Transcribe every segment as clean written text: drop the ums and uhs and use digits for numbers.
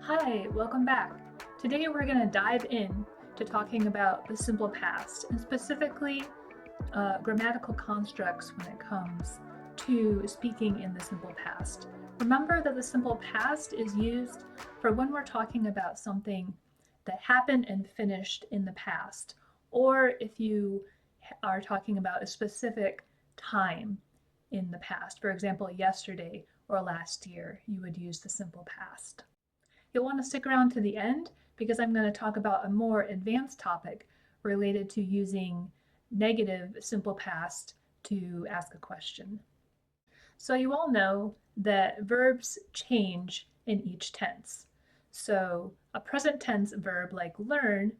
Hi, welcome back. Today we're going to dive in to talking about the simple past and specifically grammatical constructs when it comes to speaking in the simple past. Remember that the simple past is used for when we're talking about something that happened and finished in the past, or if you are talking about a specific time in the past. For example, yesterday or last year, you would use the simple past. You'll want to stick around to the end because I'm going to talk about a more advanced topic related to using negative simple past to ask a question. So you all know that verbs change in each tense. So a present tense verb like learn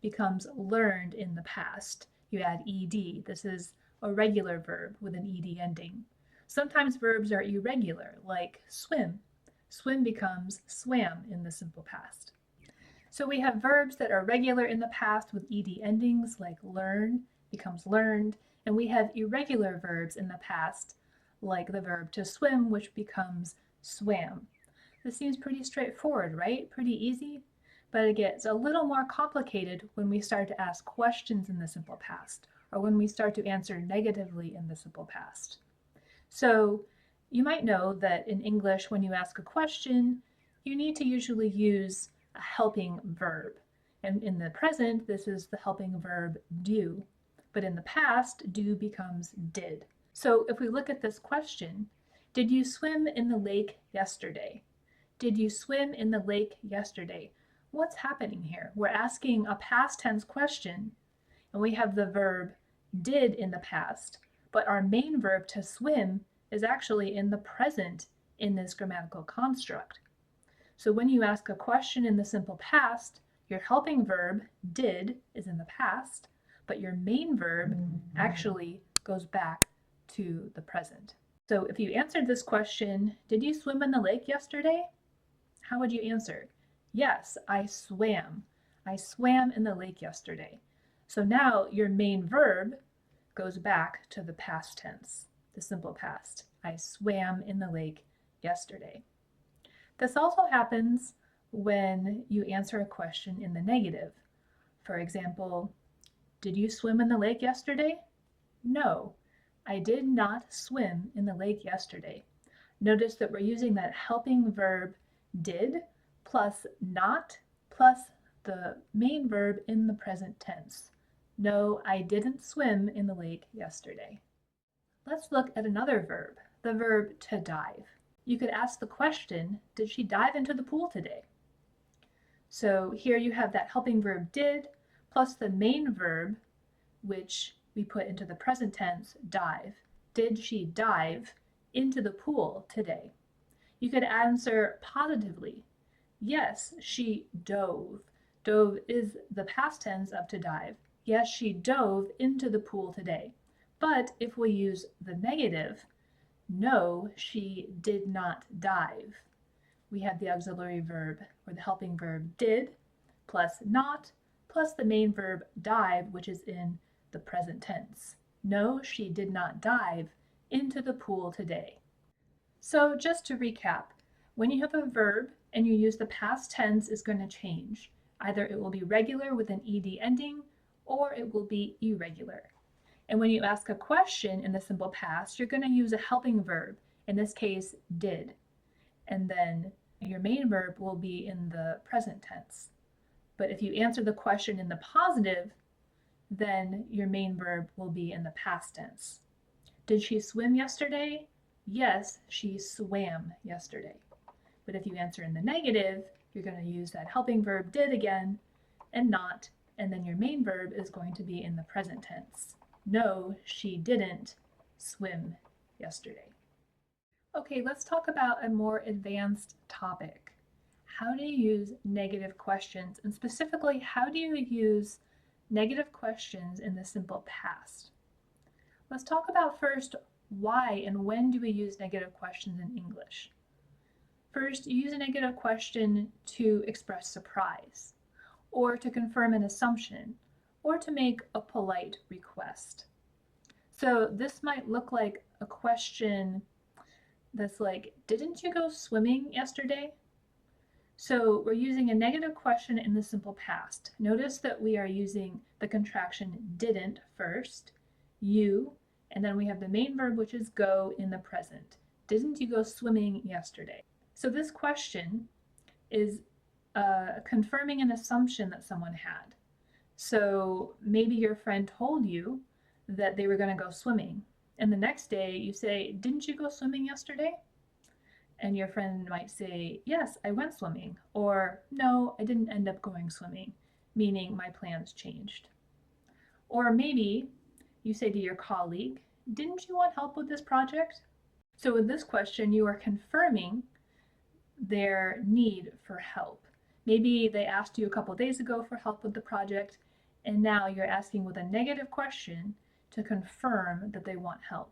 becomes learned in the past. You add ed. This is a regular verb with an ed ending. Sometimes verbs are irregular, like swim. Swim becomes swam in the simple past. So we have verbs that are regular in the past with ed endings, like learn becomes learned, and we have irregular verbs in the past, like the verb to swim, which becomes swam. This seems pretty straightforward, right? Pretty easy, but it gets a little more complicated when we start to ask questions in the simple past, or when we start to answer negatively in the simple past. So you might know that in English, when you ask a question, you need to usually use a helping verb. And in the present, this is the helping verb do. But in the past, do becomes did. So if we look at this question, did you swim in the lake yesterday? Did you swim in the lake yesterday? What's happening here? We're asking a past tense question, and we have the verb did in the past, but our main verb to swim is actually in the present in this grammatical construct. So when you ask a question in the simple past, your helping verb did is in the past, but your main verb actually goes back to the present. So if you answered this question, did you swim in the lake yesterday? How would you answer? Yes, I swam. I swam in the lake yesterday. So now your main verb goes back to the past tense, the simple past. I swam in the lake yesterday. This also happens when you answer a question in the negative. For example, did you swim in the lake yesterday? No, I did not swim in the lake yesterday. Notice that we're using that helping verb did plus not plus the main verb in the present tense. No, I didn't swim in the lake yesterday. Let's look at another verb, the verb to dive. You could ask the question, did she dive into the pool today? So here you have that helping verb did plus the main verb, which we put into the present tense, dive. Did she dive into the pool today? You could answer positively. Yes, she dove. Dove is the past tense of to dive. Yes, she dove into the pool today. But if we use the negative, no, she did not dive. We have the auxiliary verb or the helping verb did plus not plus the main verb dive, which is in the present tense. No, she did not dive into the pool today. So just to recap, when you have a verb and you use the past tense, is going to change. Either it will be regular with an ed ending or it will be irregular. And when you ask a question in the simple past, you're going to use a helping verb, in this case, did. And then your main verb will be in the present tense. But if you answer the question in the positive, then your main verb will be in the past tense. Did she swim yesterday? Yes, she swam yesterday. But if you answer in the negative, you're going to use that helping verb did again and not, and then your main verb is going to be in the present tense. No, she didn't swim yesterday. Okay, let's talk about a more advanced topic. How do you use negative questions? And specifically, how do you use negative questions in the simple past? Let's talk about first why and when do we use negative questions in English. First, you use a negative question to express surprise, or to confirm an assumption, or to make a polite request. So this might look like a question that's like, didn't you go swimming yesterday? So we're using a negative question in the simple past. Notice that we are using the contraction didn't first, you, and then we have the main verb, which is go, in the present. Didn't you go swimming yesterday? So this question is confirming an assumption that someone had. So maybe your friend told you that they were going to go swimming, and the next day you say, didn't you go swimming yesterday? And your friend might say, yes, I went swimming, or no, I didn't end up going swimming, meaning my plans changed. Or maybe you say to your colleague, didn't you want help with this project? So with this question, you are confirming their need for help. Maybe they asked you a couple days ago for help with the project, and now you're asking with a negative question to confirm that they want help.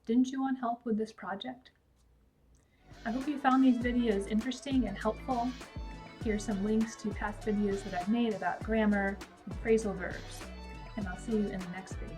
Didn't you want help with this project? I hope you found these videos interesting and helpful. Here are some links to past videos that I've made about grammar and phrasal verbs, and I'll see you in the next video.